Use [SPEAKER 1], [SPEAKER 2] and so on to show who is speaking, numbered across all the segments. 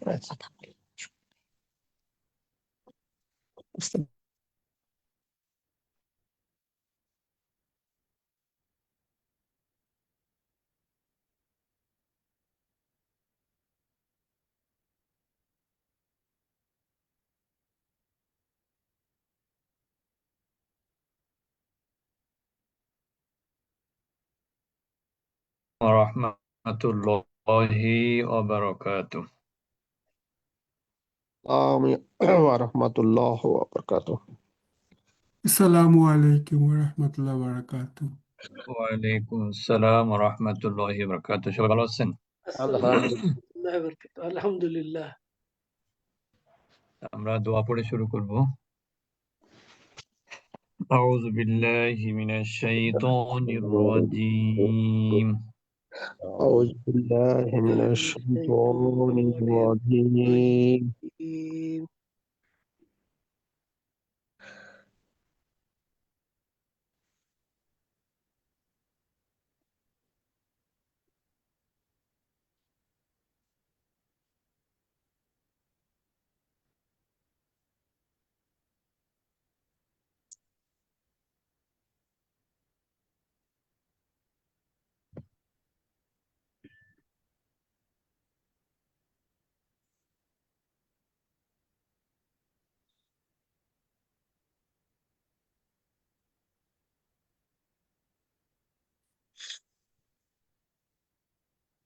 [SPEAKER 1] আচ্ছা,
[SPEAKER 2] warahmatullahi wabarakatuh.
[SPEAKER 1] warahmatullahi wabarakatuh.
[SPEAKER 3] আসসালামু আলাইকুম ওয়া রাহমাতুল্লাহি ওয়া বারাকাতুহু।
[SPEAKER 2] ওয়ালাইকুমুসসালাম warahmatullahi wabarakatuh. সবাই ভালো আছেন?
[SPEAKER 4] আলহামদুলিল্লাহ।
[SPEAKER 2] আমরা দোয়া পড়ে শুরু করব। আউযু বিল্লাহি মিনাশ শাইতানির রাজীম।
[SPEAKER 1] أعوذ بالله من الشيطان الرجيم.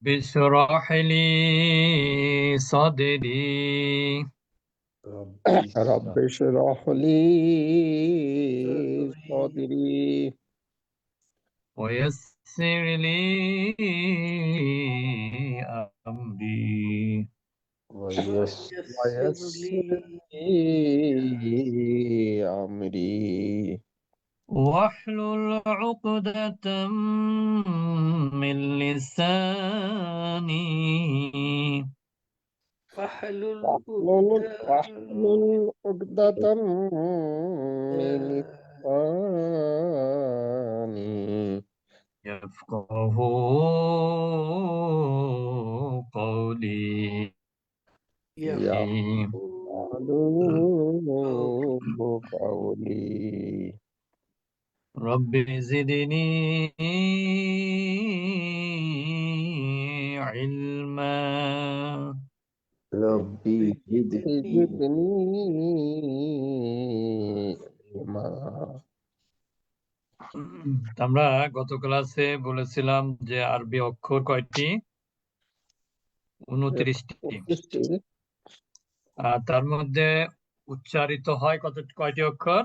[SPEAKER 2] بِاشْرَحْ لِي صَدْرِي
[SPEAKER 1] رب اشرح لي صدري
[SPEAKER 2] ويسر لي أمري
[SPEAKER 1] ويسر لي أمري
[SPEAKER 2] واحلل عقدة من لساني
[SPEAKER 4] واحلل
[SPEAKER 1] واحلل عقدة من لساني
[SPEAKER 2] يفقه قولي
[SPEAKER 1] يفقهوا قولي
[SPEAKER 2] رب زدني علما
[SPEAKER 1] ربي زدني علما
[SPEAKER 2] আমরা গত ক্লাসে বলেছিলাম যে আরবি অক্ষর কয়টি? 29টি। তার মধ্যে উচ্চারিত হয় কয়টি অক্ষর?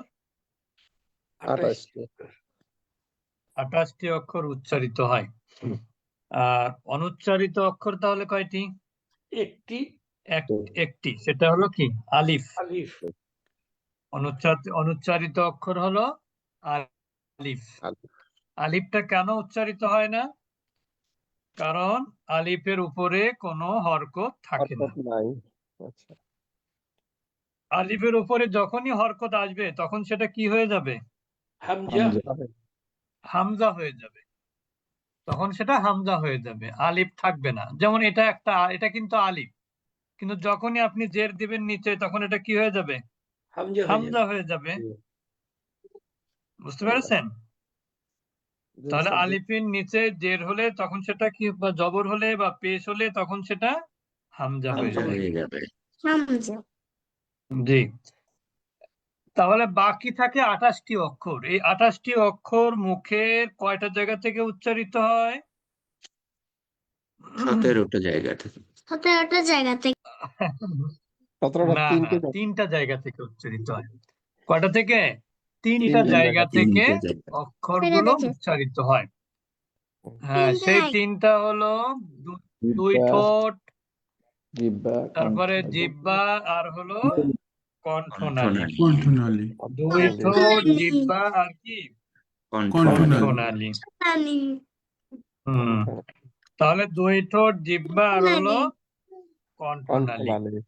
[SPEAKER 2] 28টি অক্ষর উচ্চারিত হয়। আর অনুচ্চারিত অক্ষর তাহলে কয়টি? একটি, সেটা হলো কি? আলিফ। অনুচ্চারিত অক্ষর হলো আলিফ। আলিফটা কেন উচ্চারিত হয় না? কারণ আলিফের উপরে কোনো হরকত থাকে না। আলিফের উপরে যখনই হরকত আসবে তখন সেটা কি হয়ে যাবে? হামজা হয়ে যাবে। তখন সেটা হামজা হয়ে যাবে, আলিফ থাকবে না। যেমন এটা কিন্তু আলিফ, কিন্তু যখনই আপনি জের দিবেন নিচে তখন এটা কি হয়ে যাবে? হামজা হয়ে যাবে। বুঝতে পেরেছেন? তাহলে আলিফের নিচে জের হলে তখন সেটা কি, বা জবর হলে বা পেশ হলে তখন সেটা হামজা হয়ে যাবে। জি। তাহলে বাকি থাকে 28টি অক্ষর। এই 28টি অক্ষর মুখের কয়টা জায়গা থেকে উচ্চারিত হয়?
[SPEAKER 5] 17টা জায়গা থেকে।
[SPEAKER 6] 17টা জায়গা থেকে।
[SPEAKER 2] না, 3টা জায়গা থেকে উচ্চারিত হয়। কয়টা থেকে? 3টা জায়গা থেকে অক্ষরগুলো উচ্চারিত হয়। হ্যাঁ, সেই 3টা হলো দুই ঠোঁট, তারপরে জিহ্বা, আর হলো কণ্ঠনালী। দুই ঠোঁট, জিহ্বা আর কি? কণ্ঠনালী। তাহলে দুই ঠোঁট, জিহ্বা আর হলো কণ্ঠনালী।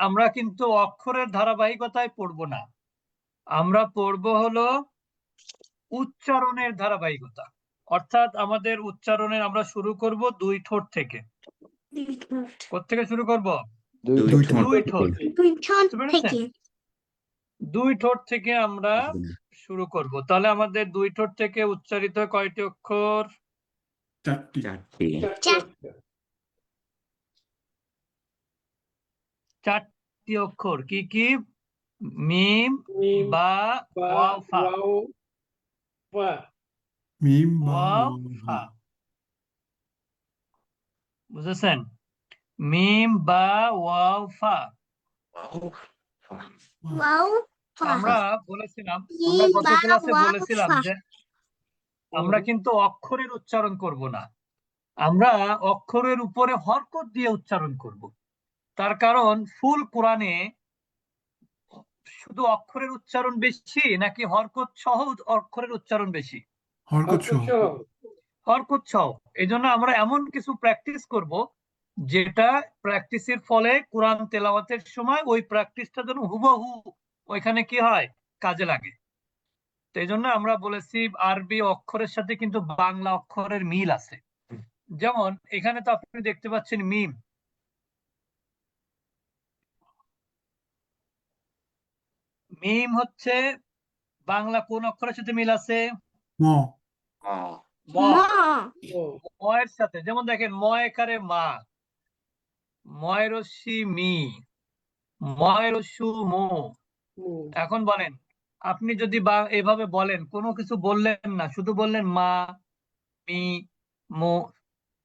[SPEAKER 2] আমরা কিন্তু অক্ষরের ধারাবাহিকতায় পড়বো না, আমরা পড়বো হলো উচ্চারণের ধারাবাহিকতা। অর্থাৎ আমাদের উচ্চারণের আমরা শুরু করব দুই ঠোঁট থেকে। কোত্থেকে শুরু করব?
[SPEAKER 1] দুই
[SPEAKER 3] দুই
[SPEAKER 1] ঠোঁট
[SPEAKER 2] দুই
[SPEAKER 3] ঠোঁট
[SPEAKER 2] ঠোঁট।
[SPEAKER 4] দুই ঠোঁট
[SPEAKER 2] বুঝতে পেরেছেন?
[SPEAKER 4] থেকে
[SPEAKER 2] দুই ঠোঁট থেকে আমরা শুরু করব। তাহলে আমাদের দুই ঠোঁট থেকে উচ্চারিত হয় কয়টি অক্ষর?
[SPEAKER 3] চারটি
[SPEAKER 2] চারটি অক্ষর। কি কি? মিম, বা, ওয়াও, ফা।
[SPEAKER 3] মিম বা
[SPEAKER 2] ওয়াও, ফা। বুঝেছেন? মিম, বা, ওয়াও, ফা।
[SPEAKER 4] ওয়াও
[SPEAKER 2] আমরা বলেছিলাম, আমরা
[SPEAKER 4] মিম
[SPEAKER 2] গত
[SPEAKER 4] বা
[SPEAKER 2] ক্লাসে
[SPEAKER 4] ওয়াও
[SPEAKER 2] বলেছিলাম
[SPEAKER 4] ফা
[SPEAKER 2] যে আমরা কিন্তু অক্ষরের উচ্চারণ করব না, আমরা অক্ষরের উপরে হরকত দিয়ে উচ্চারণ করব। তার কারণ ফুল কোরআনে শুধু অক্ষরের উচ্চারণ বেশি নাকি হরকত সহ অক্ষরের উচ্চারণ বেশি?
[SPEAKER 3] হরকত সহ
[SPEAKER 2] হরকত সহ। এই জন্য আমরা এমন কিছু প্র্যাকটিস করব যেটা প্র্যাকটিসের ফলে কোরআন তেলাওয়াতের সময় ওই প্র্যাকটিসটা যেন হুবহু ওইখানে কি হয়, কাজে লাগে। তো এই জন্য আমরা বলেছি আরবি অক্ষরের সাথে কিন্তু বাংলা অক্ষরের মিল আছে। যেমন এখানে তো আপনি দেখতে পাচ্ছেন মিম। মিম হচ্ছে বাংলা কোন অক্ষরের সাথে মিল আছে?
[SPEAKER 3] ম
[SPEAKER 2] ম। ময়ের সাথে। যেমন দেখেন ময়কারে মা, ময় রস্যি মি, ময় রস্যু মু। এখন বলেন, আপনি যদি এভাবে বলেন, কোনো কিছু বললেন না, শুধু বললেন মা, মি, মু,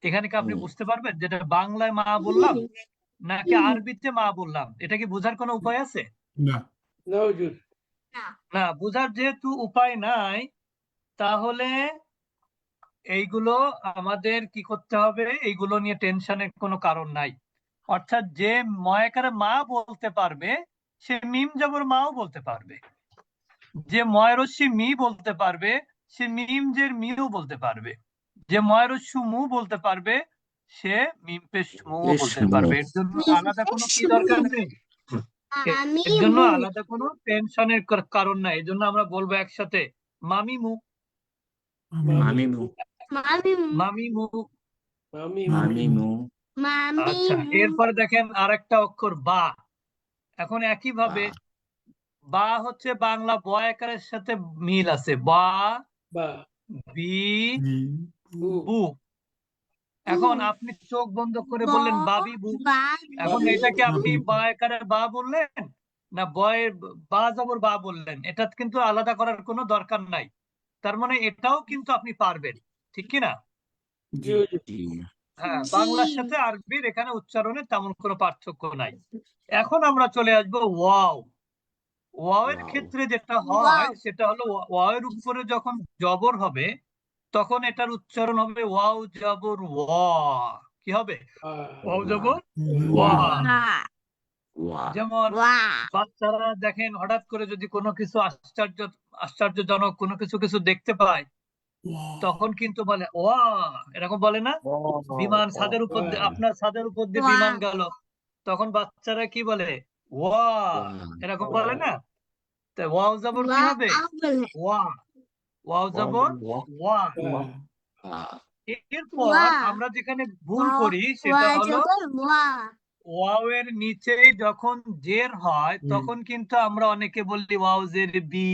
[SPEAKER 2] এখানে কি আপনি বুঝতে পারবেন যেটা বাংলায় মা বললাম নাকি আরবিতে মা বললাম? এটা কি বোঝার কোনো উপায় আছে?
[SPEAKER 3] না
[SPEAKER 2] না, বোঝার যেহেতু উপায় নাই, তাহলে এইগুলো আমাদের কি করতে হবে? এইগুলো নিয়ে টেনশনের কোনো কারণ নাই। অর্থাৎ যে ময়াকারে মা বলতে পারবে সে মিম জবর মাও বলতে পারবে, যে ময়রস্যি মি বলতে পারবে সে মিম জের মিও বলতে পারবে, যে ময়রস্যু মু বলতে পারবে সে মিম পেশ মুও বলতে পারবে। এর জন্য আলাদা কোনো কি দরকার নেই, এর জন্য আলাদা কোনো টেনশনের কারণ নাই। এই জন্য আমরা বলবো একসাথে মামিমু,
[SPEAKER 3] মামিমু
[SPEAKER 2] মামিমু।
[SPEAKER 3] মামিমু
[SPEAKER 2] আচ্ছা, এরপরে দেখেন আরেকটা অক্ষর বা। এখন একই ভাবে বা হচ্ছে বাংলা ব আকারের সাথে মিল আছে, বা, বি, বু। এখন আপনি চোখ বন্ধ করে বললেন বাবি বু। এখন এটাকে আপনি বা আকারে বা বললেন না বয়ের বা জবর বা বললেন, এটা কিন্তু আলাদা করার কোনো দরকার নাই। তার মানে এটাও কিন্তু আপনি পারবেন, ঠিক কিনা? হ্যাঁ, বাংলার সাথে আরবির এখানে উচ্চারণে তেমন কোনো পার্থক্য নাই। এখন আমরা চলে আসবো ওয়াও। ওয়াও এর ক্ষেত্রে যেটা হয় সেটা হলো ওয়াও এর উপরে যখন জবর হবে তখন এটার উচ্চারণ হবে ওয়াও জবর ওয়া। কি হবে? ওয়াও জবর ওয়া। যেমন বাচ্চারা দেখেন হঠাৎ করে যদি কোনো কিছু আশ্চর্যজনক কোনো কিছু দেখতে পায় তখন কিন্তু বলে ওয়া, এরকম বলে না? বিমান ছাদের উপর আপনার ছাদের উপর দিয়ে বিমান গেল, তখন বাচ্চারা কি বলে? ওয়া, এরকম বলে না? তাই ওয়াও জবর কি হবে? ওয়া। ওয়াও জবর ওয়া। এরপর আমরা যেখানে ভুল করি সেটা হলো ওয়াও এর নিচে যখন জের হয় তখন কিন্তু আমরা অনেকে বলি ওয়াও জের বি,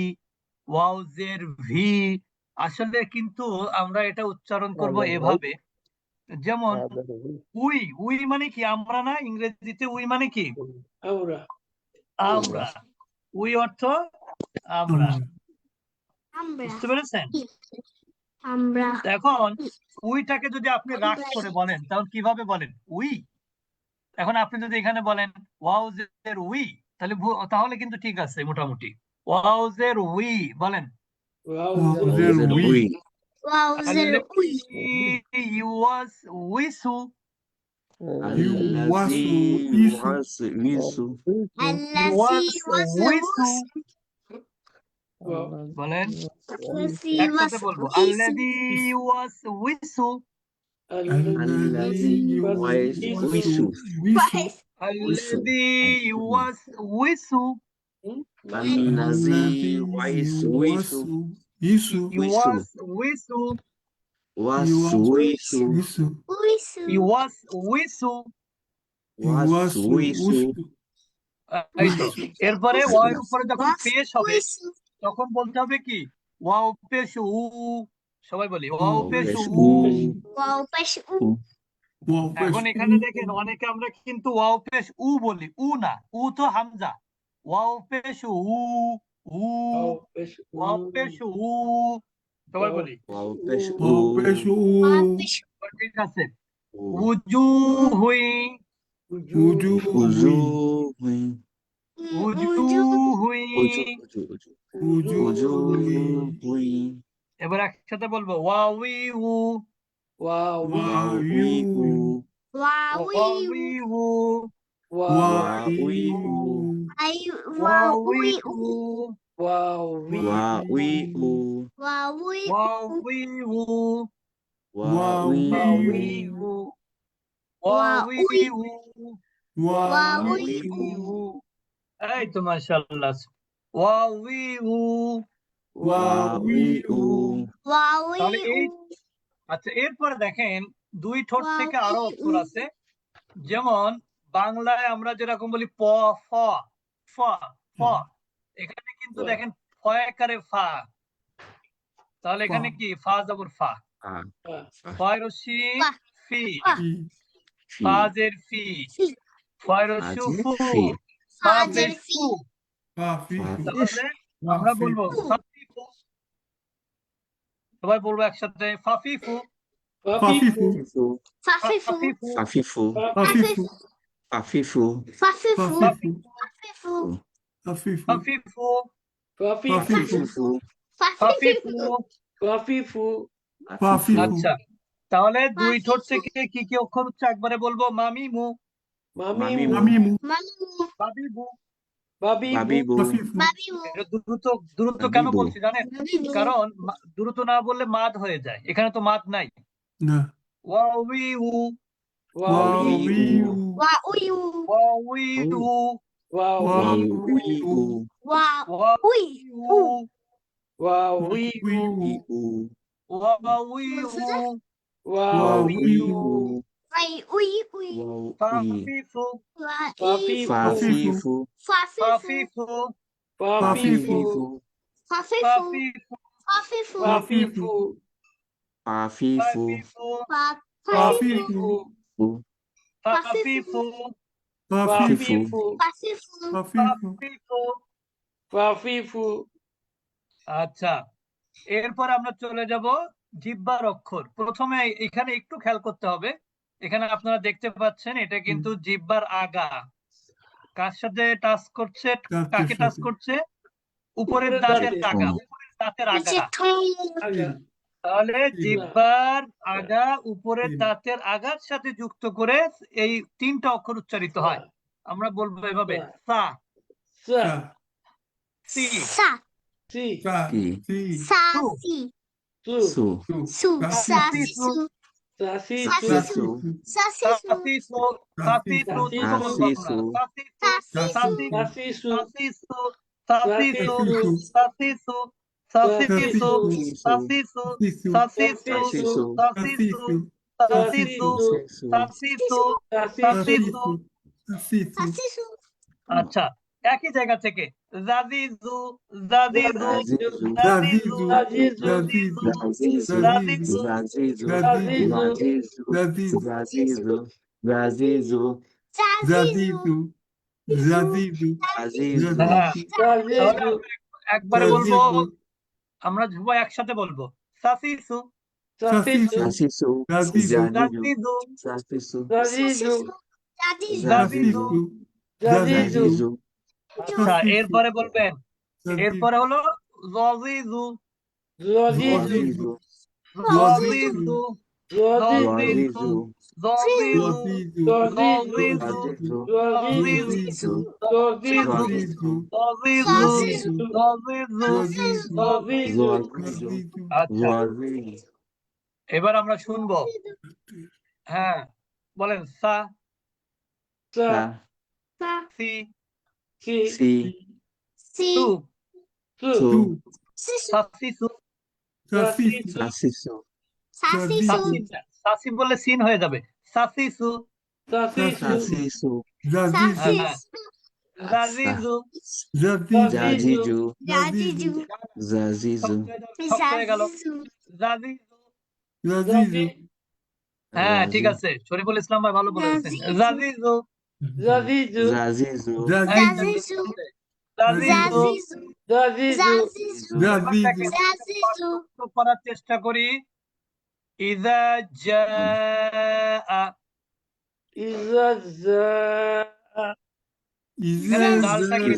[SPEAKER 2] ওয়াও জের ভি। আসলে কিন্তু আমরা এটা উচ্চারণ করব এভাবে, যেমন উই। উই মানে কি? আমরা না? ইংরেজিতে উই মানে কি? আমরা। উই অর্থ আমরা। বুঝতে পেরেছেন? এখন উইটাকে যদি আপনি রাগ করে বলেন তাহলে কিভাবে বলেন? উই। এখন আপনি যদি এখানে বলেন ওয়াউজের উই, তাহলে তাহলে কিন্তু ঠিক আছে মোটামুটি। ওয়াউজের উই বলেন। ইউয়াস উইসু। বলেন একসাথে বলবো, আল্লাযী ইউওয়াসউইসু। আল্লাযী ইউওয়াসউইসু। ইউওয়াসউইসু।
[SPEAKER 3] Iwasu.
[SPEAKER 2] ইওয়াসউইসু।
[SPEAKER 3] Iwasu.
[SPEAKER 2] এই তো এরপরে ওয়া এর উপরে যখন পেশ হবে তখন বলতে হবে কি ওয়াও পেশ উ। সবাই বলি ওয়াও পেশ উ। এখন এখানে দেখেন অনেকে আমরা কিন্তু ওয়াও পেশ উ বলি, উ না, উ তো হামজা। ওয়াও পেশ উ, উ ওয়াও পেশ উ। সবাই বলি ঠিক আছে। উজু হুই, উজু হুই। এবার একসাথে বলবো ওয়াউই উ, ওয়াউই উ, ওয়াউই উ, ওয়াউই উ, ওয়াউই উ, ওয়াউই উ, ওয়াউই উ। এই তো মাশাআল্লাহ। ওয়াউই উ, তাহলে এই আচ্ছা এরপরে দেখেন দুই ঠোঁট থেকে আরো অক্ষর আছে। যেমন বাংলায় আমরা যেরকম বলি প, ফ, ফ, ফ, এখানে কিন্তু দেখেন ফয়াকারে ফা। তাহলে এখানে কি ফা জবর ফা, ফয় রসি ফি, ফাজের ফি, ফয় রসু ফু, ফাফের ফু। তাহলে আমরা বলবো ফাফিফু। সবাই বলবো একসাথে ফাফিফু, ফাফিফু, ফাফিফু, ফাফিফু, ফাফিফু। আচ্ছা তাহলে দুই ঠোঁট থেকে কি কি অক্ষর হচ্ছে একবারে বলবো। মামিমু, বাবিবু। এটা দ্রুত দ্রুত কেন বলছি জানেন? কারণ দ্রুত না বললে মাদ হয়ে যায়, এখানে তো মাদ নাই। ওয়াউইউ, ওয়াউইউ, ওয়াউইউ, ফাফিফু, ফাফিফু, ফাফিফু, ফাফিফু, ফাফিফু, ফাফিফু, ফাফিফু। আচ্ছা এরপর আমরা চলে যাব জিহ্বার অক্ষর। প্রথমে এখানে একটু খেয়াল করতে হবে। এখানে আপনারা দেখতে পাচ্ছেন এটা কিন্তু জিহ্বার আগা। কার সাথে টাচ করছে? কাকে টাচ করছে? উপরের দাঁতের আগা, উপরের দাঁতের আগা। তাহলে জিহ্বার আগা উপরের দাঁতের আগার সাথে যুক্ত করে এই তিনটা অক্ষর উচ্চারিত হয়। আমরা বলবো এভাবে সা, সি, সু, সাসিসু, সাসিসু, সাসিসু, সাসিসু, দুটো বলবো আমরা। সাসিসু, সাসিসু, সাসিসু, সাসিসু, সাসিসু, সাসিসু, সাসিসু, সাসিসু, সাসিসু, সাসিসু, সাসিসু। আচ্ছা একই জায়গা থেকে জাজিজু, জাজিজু, জাজিজু, জাজিজু, জাজিজু, হ্যাঁ তাহলে একবারে বলবো, আমরা সবাই একসাথে বলবো সাসিসু, জাজিজু, জাজিজু। আচ্ছা এরপরে বলবেন, এরপরে হলো জজিজু, জজিজু, জজিজু, জজিজু, জজিজু, জজিজু, জজিজু। আচ্ছা এবার আমরা শুনবো। হ্যাঁ বলেন সা, সি, সু, সাসিসু,
[SPEAKER 3] Zazizu.
[SPEAKER 2] সাসি না, সাসি বললে সিন হয়ে যাবে। সাসিসু।
[SPEAKER 1] Sasisu.
[SPEAKER 3] Zazizu.
[SPEAKER 2] হ্যাঁ, জাজিজু।
[SPEAKER 3] Zazizu.
[SPEAKER 1] Zazizu.
[SPEAKER 3] Zazizu.
[SPEAKER 1] Zazizu.
[SPEAKER 2] শক্ত হয়ে গেল। জাজিজু।
[SPEAKER 3] Zazizu.
[SPEAKER 2] হ্যাঁ, ঠিক
[SPEAKER 1] Zazi-
[SPEAKER 2] আছে, শরীফুল ইসলাম ভাই ভালো বলেছেন। জাজিজু।
[SPEAKER 1] Zazizu.
[SPEAKER 2] হ্যাঁ,
[SPEAKER 3] Zazizu.
[SPEAKER 2] জাজিজু। এবার
[SPEAKER 3] Zazizu.
[SPEAKER 2] দেখেন, পার্থক্য করার চেষ্টা করি। ইযা জাআ। এখানে দালটা কি,
[SPEAKER 1] Iza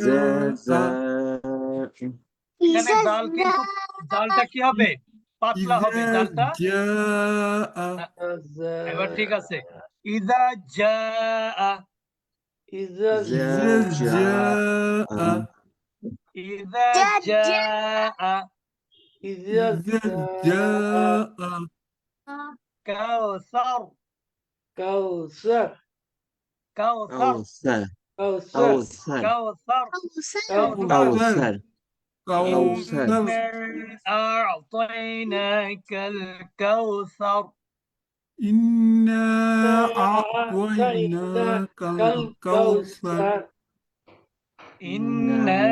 [SPEAKER 2] এখানে দাল কিন্তু, দালটা কি হবে? পাতলা হবে দালটা।
[SPEAKER 3] Jaa.
[SPEAKER 2] এবার ঠিক আছে। ইযা জাআ।
[SPEAKER 3] Jaa.
[SPEAKER 2] ইযা জাআ।
[SPEAKER 3] Jaa.
[SPEAKER 2] কাউসার। কাউসার।
[SPEAKER 1] Kausar. Kausar.
[SPEAKER 2] কাউসার।
[SPEAKER 3] Kausar.
[SPEAKER 1] Kausar.
[SPEAKER 2] إنا أعطيناك الكوثر.
[SPEAKER 3] إنا أعطيناك الكوثر.
[SPEAKER 2] إنا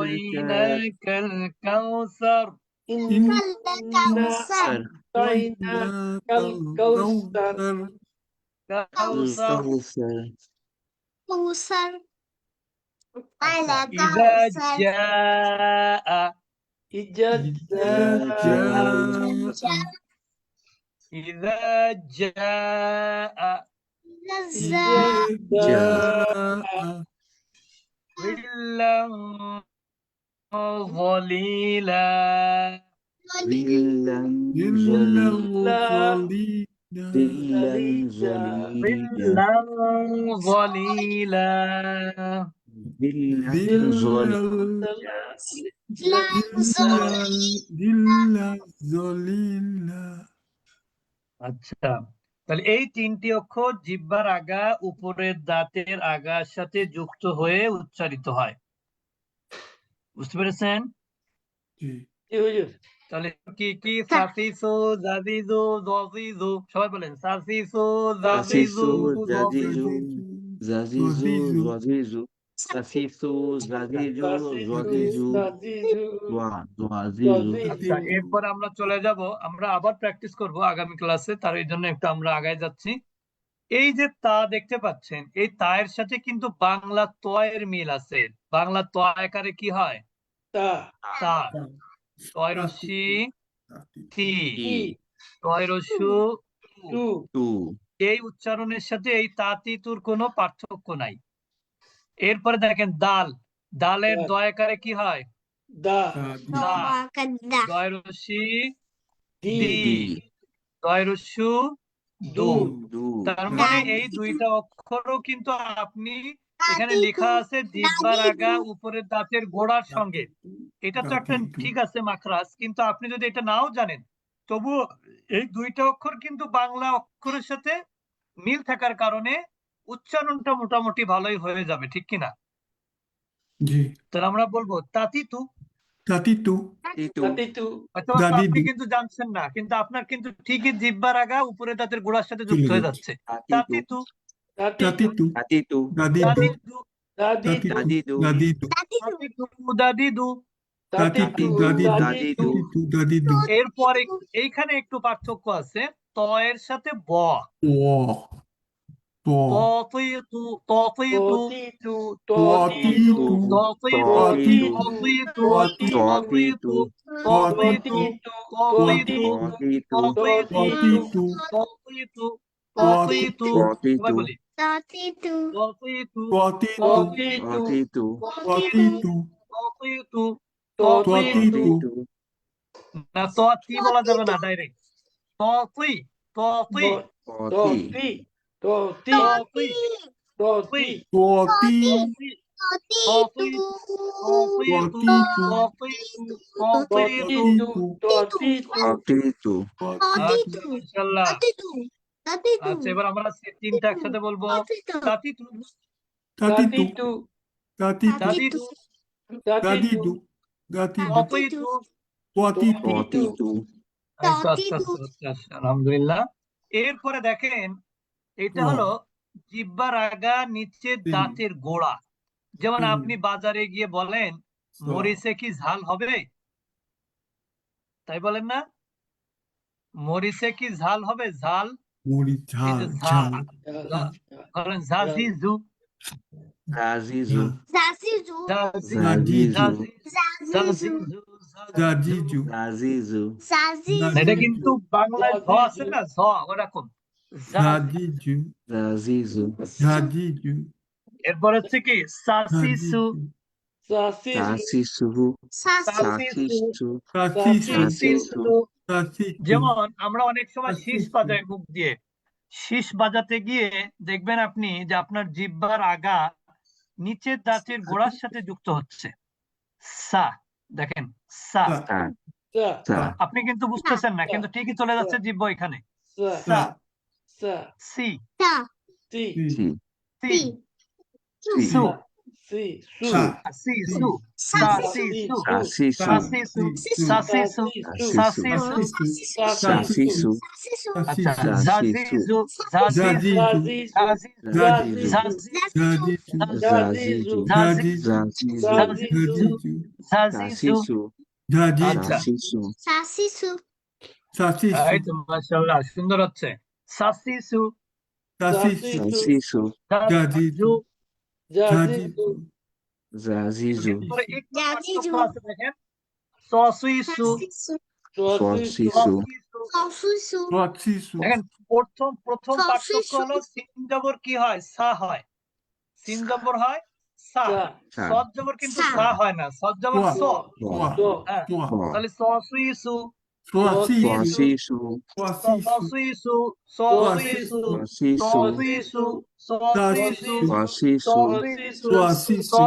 [SPEAKER 2] أعطيناك الكوثر.
[SPEAKER 3] إنا
[SPEAKER 1] Kausar.
[SPEAKER 3] أعطيناك الكوثر.
[SPEAKER 2] كوثر.
[SPEAKER 1] Kausar.
[SPEAKER 2] إذا جاء.
[SPEAKER 3] إذا جاء.
[SPEAKER 2] إذا جاء.
[SPEAKER 3] إذا جاء.
[SPEAKER 2] ظلا ظليلا.
[SPEAKER 1] Zillan
[SPEAKER 3] ظلا
[SPEAKER 1] zalila.
[SPEAKER 3] ظليلا.
[SPEAKER 1] Zillan zalila.
[SPEAKER 2] ظلا ظليلا.
[SPEAKER 1] Zillan zalila.
[SPEAKER 3] ظلا ظليلا.
[SPEAKER 2] আচ্ছা, তাহলে এই তিনটি অক্ষর জিহ্বার আগা উপরের দাঁতের আগার সাথে যুক্ত হয়ে উচ্চারিত হয়। বুঝতে পেরেছেন?
[SPEAKER 3] জি।
[SPEAKER 2] তাহলে কি কি? সাসিসু, জাজিজু, জজিজু। সবাই বলেন সাসিসু, জাজিজু,
[SPEAKER 1] Zazizu,
[SPEAKER 2] জজিজু।
[SPEAKER 1] Zazizu, Zazizu, Zazizu, Zazizu, Zazizu, Zazizu.
[SPEAKER 2] আচ্ছা, এরপর আমরা চলে যাব, আমরা আবার প্র্যাকটিস করব আগামী ক্লাসে, তার এই জন্য একটু আমরা আগায় যাচ্ছি। এই যে তা দেখতে পাচ্ছেন, এই তায়ের সাথে কিন্তু বাংলা তয়ের মিল আছে। বাংলা ত আকারে কি হয়? তা। তয় রস্যি তি, তয় রস্যু তু।
[SPEAKER 1] Tu,
[SPEAKER 2] এই উচ্চারণের সাথে এই তাতিতুর কোনো পার্থক্য নাই। এরপরে দেখেন দাল, দালের দয়াকারে কি হয়? দা। দয় রস্যি দি,
[SPEAKER 1] Di,
[SPEAKER 2] দয় রস্যু দু।
[SPEAKER 1] Du,
[SPEAKER 2] তার মানে এই দুইটা অক্ষরও কিন্তু আপনি, এখানে লেখা আছে জিহ্বার আগা উপরের দাঁতের গোড়ার সঙ্গে। এটা তো একটা ঠিক আছে মাখরাজ, কিন্তু আপনি যদি এটা নাও জানেন, তবু এই দুইটা অক্ষর কিন্তু বাংলা অক্ষরের সাথে মিল থাকার কারণে উচ্চারণটা মোটামুটি ভালোই হয়ে যাবে, ঠিক কিনা?
[SPEAKER 3] জি।
[SPEAKER 2] তাহলে আমরা বলবো তাতিতু।
[SPEAKER 3] তাতিতু।
[SPEAKER 1] Titu,
[SPEAKER 2] হয়তো আপনি
[SPEAKER 3] দাদিদু।
[SPEAKER 2] কিন্তু জানছেন না, কিন্তু আপনার কিন্তু ঠিকই জিহ্বার আগা উপরে দাঁতের গোড়ার সাথে যুক্ত
[SPEAKER 3] চলে
[SPEAKER 2] হয়ে
[SPEAKER 3] যাচ্ছে।
[SPEAKER 2] যাচ্ছে।
[SPEAKER 1] Tatitu,
[SPEAKER 2] তাতিতু,
[SPEAKER 3] তাতিতু।
[SPEAKER 1] Tatitu,
[SPEAKER 3] দাদিদু।
[SPEAKER 2] দাদিদু,
[SPEAKER 3] দাদিদু।
[SPEAKER 1] Tadidu,
[SPEAKER 2] দাদিদু, দাদিদু।
[SPEAKER 3] তাতিতু। দাদিদু।
[SPEAKER 1] Tadidu,
[SPEAKER 3] তাতিতু। দাদিদু।
[SPEAKER 2] এরপরে এইখানে একটু পার্থক্য আছে, তয়ের সাথে ব।
[SPEAKER 3] ও প
[SPEAKER 2] ততিতু, ততিতু,
[SPEAKER 3] পতিতু।
[SPEAKER 2] ততিতু,
[SPEAKER 3] পতিতু।
[SPEAKER 2] ততিতু,
[SPEAKER 3] পতিতু।
[SPEAKER 2] ততিতু,
[SPEAKER 3] পতিতু।
[SPEAKER 2] ততিতু,
[SPEAKER 3] পতিতু।
[SPEAKER 2] ততিতু, ততিতু। সবাই বলি
[SPEAKER 1] Tatitu,
[SPEAKER 2] ততিতু,
[SPEAKER 3] পতিতু।
[SPEAKER 2] ততিতু,
[SPEAKER 3] পতিতু।
[SPEAKER 2] ততিতু, ততিতু।
[SPEAKER 3] পতিতু।
[SPEAKER 2] না, ততি বলা যাবে না ডাইরেক্ট। ততি, ততি,
[SPEAKER 1] Poti,
[SPEAKER 2] ততি, ততি,
[SPEAKER 3] পতি।
[SPEAKER 2] ততি, ততি,
[SPEAKER 3] পতিতু।
[SPEAKER 2] ততিতু, ততিতু।
[SPEAKER 3] পতিতু।
[SPEAKER 2] আচ্ছা, ইনশাআল্লাহ। আচ্ছা, এবার আমরা তিনটা একসাথে বলবো। তাতিতু,
[SPEAKER 3] তাতিতু। তাতিতু।
[SPEAKER 2] দাদিদু,
[SPEAKER 3] দাদিদু। দাদিদু।
[SPEAKER 2] ততিতু,
[SPEAKER 3] পতিতু।
[SPEAKER 1] Potitu,
[SPEAKER 2] এই তো আস্তে আস্তে আস্তে আস্তে আলহামদুলিল্লাহ। এরপরে দেখেন এটা হলো জিহ্বার আগা নিচের দাঁতের গোড়া। যেমন আপনি বাজারে গিয়ে বলেন মরিচে কি ঝাল হবে, তাই বলেন না? মরিচে কি ঝাল হবে? ঝাল,
[SPEAKER 3] মুড়ি
[SPEAKER 2] এই
[SPEAKER 3] ঝাল
[SPEAKER 2] যে
[SPEAKER 3] ঝাল
[SPEAKER 2] বলেন ঝাঁঝিঝু,
[SPEAKER 1] Zazizu.
[SPEAKER 2] ঝাঁঝি,
[SPEAKER 3] জাজিজু
[SPEAKER 2] ঝাঁঝিঝু,
[SPEAKER 3] জাজিজু
[SPEAKER 1] Zazizu.
[SPEAKER 2] এটা কিন্তু বাংলায় ঝ আছে না, ঝ ওরকম
[SPEAKER 3] জাজিজু
[SPEAKER 1] Zazizu.
[SPEAKER 3] জাজিজু
[SPEAKER 2] এরপর হচ্ছে কি সাসিসু,
[SPEAKER 1] Sasisu.
[SPEAKER 2] সাসিসু,
[SPEAKER 3] কাসিসু
[SPEAKER 2] সাসিসু।
[SPEAKER 3] কাসিসু
[SPEAKER 2] যেমন আমরা অনেক সময় শীষ
[SPEAKER 3] সাসিসু
[SPEAKER 2] বাজাই মুখ দিয়ে, শীষ বাজাতে গিয়ে দেখবেন আপনি যে আপনার জিহ্বার আগা নিচের দাঁতের গোড়ার সাথে যুক্ত হচ্ছে। সা, দেখেন সা,
[SPEAKER 1] Sa.
[SPEAKER 2] আপনি কিন্তু বুঝতেছেন না, কিন্তু ঠিকই চলে যাচ্ছে জিহ্বা এখানে। সা, সি,
[SPEAKER 1] Si.
[SPEAKER 2] C,
[SPEAKER 1] Si.
[SPEAKER 2] সু,
[SPEAKER 3] সা
[SPEAKER 2] সি, সু, সা, সি, সু,
[SPEAKER 1] Sasisu.
[SPEAKER 2] সা, সি, সু, সা, সি, সু, সা, সি, সু।
[SPEAKER 3] সাসিসু
[SPEAKER 2] আচ্ছা,
[SPEAKER 3] সাসিসু
[SPEAKER 2] জাজিজু, জাজিজু,
[SPEAKER 3] জাজিজু
[SPEAKER 2] জাজিজু,
[SPEAKER 3] জাজিজু
[SPEAKER 2] জাজিজু,
[SPEAKER 3] জাজিজু
[SPEAKER 1] Zazizu.
[SPEAKER 2] জাজিজু,
[SPEAKER 3] জাজিজু
[SPEAKER 2] জাজিজু।
[SPEAKER 3] জাজিজু
[SPEAKER 2] আচ্ছা,
[SPEAKER 1] Sasisu.
[SPEAKER 3] সাসিসু
[SPEAKER 2] এই তো মাশাআল্লাহ সুন্দর হচ্ছে। সাসিসু,
[SPEAKER 3] সাসিসু
[SPEAKER 1] Sasisu.
[SPEAKER 2] জাজিজু।
[SPEAKER 3] জাজিজু
[SPEAKER 1] Zazizu.
[SPEAKER 2] এরপরে একটু পার্থক্য আছে দেখেন, সসিসু,
[SPEAKER 1] Sosisu.
[SPEAKER 2] সসিসু।
[SPEAKER 3] সাসিসু
[SPEAKER 2] দেখেন প্রথম পার্থক্য হলো সিন জবর কি হয়? সা হয়। সিন জবর হয় সা,
[SPEAKER 1] Sa.
[SPEAKER 2] সদ জবর কিন্তু সা হয় না, সদ জবর স।
[SPEAKER 3] তোয়া
[SPEAKER 2] হ্যাঁ,
[SPEAKER 3] তোয়া
[SPEAKER 2] তাহলে সসিসু,
[SPEAKER 3] সাসিসু
[SPEAKER 1] Swasisu.
[SPEAKER 2] সসিসু, সসিসু,
[SPEAKER 1] Swasisu.
[SPEAKER 2] সসিসু,
[SPEAKER 3] সাসিসু
[SPEAKER 2] সসিসু,
[SPEAKER 3] সাসিসু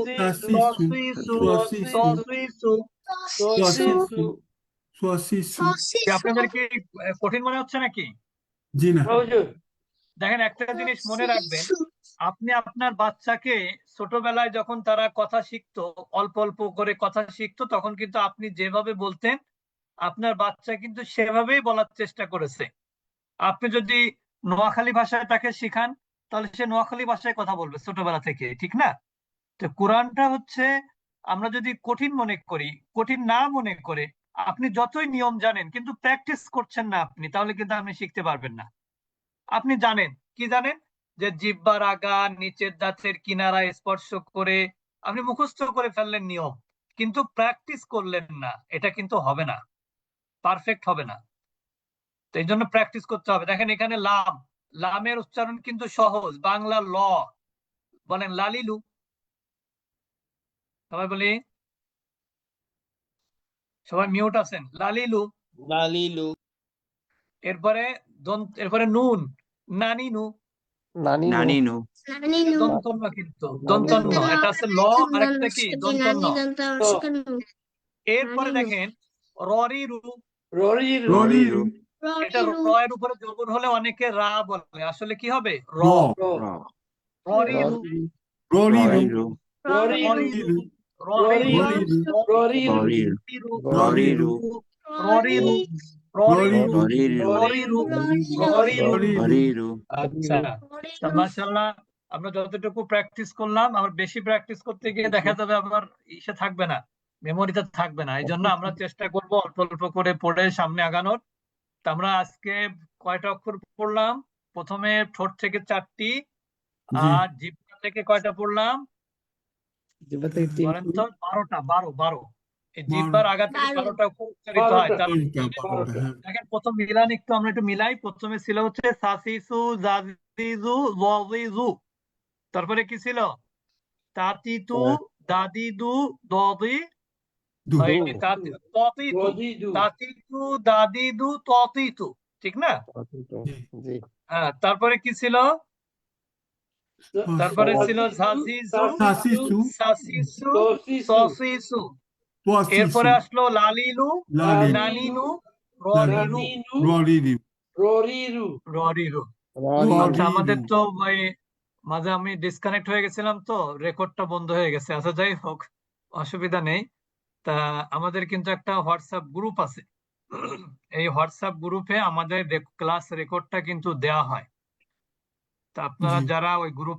[SPEAKER 2] সসিসু,
[SPEAKER 3] সাসিসু
[SPEAKER 2] সসিসু,
[SPEAKER 3] সাসিসু সাসিসু
[SPEAKER 2] কি আপনাদের কি কঠিন মনে হচ্ছে নাকি?
[SPEAKER 3] জি না
[SPEAKER 2] দেখেন একটা জিনিস মনে রাখবেন, আপনি আপনার বাচ্চাকে ছোটবেলায় যখন তারা কথা শিখতো, অল্প অল্প করে কথা শিখতো, তখন কিন্তু আপনি যেভাবে বলতেন আপনার বাচ্চা কিন্তু সেভাবেই বলার চেষ্টা করেছে। আপনি যদি নোয়াখালী ভাষায় তাকে শিখান, তাহলে সে নোয়াখালী ভাষায় কথা বলবে ছোটবেলা থেকে, ঠিক না? তো কোরআনটা হচ্ছে আমরা যদি কঠিন মনে করি, কঠিন না মনে করে আপনি যতই নিয়ম জানেন কিন্তু প্র্যাকটিস করছেন না আপনি, তাহলে কিন্তু আপনি শিখতে পারবেন না। আপনি জানেন কি জানেন যে জিহ্বার আগা নিচের দাঁতের কিনারা স্পর্শ করে আপনি মুখস্থ করে ফেললেন নিয়ম, কিন্তু প্র্যাকটিস করলেন না, এটা কিন্তু হবে না, পারফেক্ট হবে না। তো এই জন্য প্র্যাকটিস করতে হবে। দেখেন এখানে লাম, লামের উচ্চারণ কিন্তু সহজ, বাংলা ল। বলেন লালিলু, সবাই বলি, সবাই মিউট আছেন। লালিলু। এরপরে এরপরে নুন, নানিনু।
[SPEAKER 1] Naninu.
[SPEAKER 2] দন্তন্য, কিন্তু দন্তন্য, এটা আছে ল আর একটা কি দন্তন্য। এরপরে দেখেন ররিরু,
[SPEAKER 3] ররিরু
[SPEAKER 2] এটা র এর উপরে জবর হলে অনেকে রা বলে, আসলে কি হবে? র।
[SPEAKER 1] Ra.
[SPEAKER 2] ররিরু,
[SPEAKER 3] ররিরু
[SPEAKER 2] ররিরু,
[SPEAKER 3] ররিরু
[SPEAKER 2] ররিরু,
[SPEAKER 1] Roriru.
[SPEAKER 2] ররিরু, ররিরু,
[SPEAKER 3] ররিরু
[SPEAKER 2] ররিরু, ররিরু।
[SPEAKER 1] Roriru.
[SPEAKER 2] আচ্ছা, তা মাশাআল্লাহ আমরা যতটুকু প্র্যাকটিস করলাম, আমার বেশি প্র্যাকটিস করতে গিয়ে দেখা যাবে আমার ইসে থাকবে না, মেমোরিতে থাকবে না। এই জন্য আমরা চেষ্টা করব অল্প অল্প করে পড়ে সামনে আগানোর। তা আমরা আজকে কয়টা অক্ষর পড়লাম? প্রথমে ঠোঁট থেকে 4টি,
[SPEAKER 3] জি
[SPEAKER 2] আর জিহ্বা থেকে কয়টা পড়লাম বলেন তো? 12টা। এই জিহ্বার আগা থেকে 12টা অক্ষর উচ্চারিত হয়। তার দেখেন প্রথম মিলান একটু মিলাই। প্রথমে ছিল হচ্ছে সাসিসু, জাজিজু, ওয়াজিজু। তারপরে কি ছিল? তাতিতু, দাদিদু, দদি,
[SPEAKER 3] দু
[SPEAKER 2] ততিতু, তাতিতু, দাদিদু, ততিতু, ঠিক না? হ্যাঁ, তারপরে কি ছিল? তারপরে ছিল ঝাজিজু,
[SPEAKER 3] সাসিসু
[SPEAKER 2] সাসিসু, সসিসু। এরপরে আসলো লালিলু,
[SPEAKER 3] লালিলু
[SPEAKER 2] নানিনু, ররিরু,
[SPEAKER 3] ররিরু
[SPEAKER 2] ররিরু। আচ্ছা, আমাদের তো মাঝে আমি ডিসকানেক্ট হয়ে গেছিলাম, তো রেকর্ডটা বন্ধ হয়ে গেছে। আচ্ছা, যাই হোক, অসুবিধা নেই। তা আমাদের কিন্তু একটা হোয়াটসঅ্যাপ গ্রুপ আছে, এই হোয়াটসঅ্যাপ গ্রুপে আমাদের ক্লাস রেকর্ডটা কিন্তু দেওয়া হয়। তা আপনারা
[SPEAKER 3] জি
[SPEAKER 2] যারা ওই গ্রুপ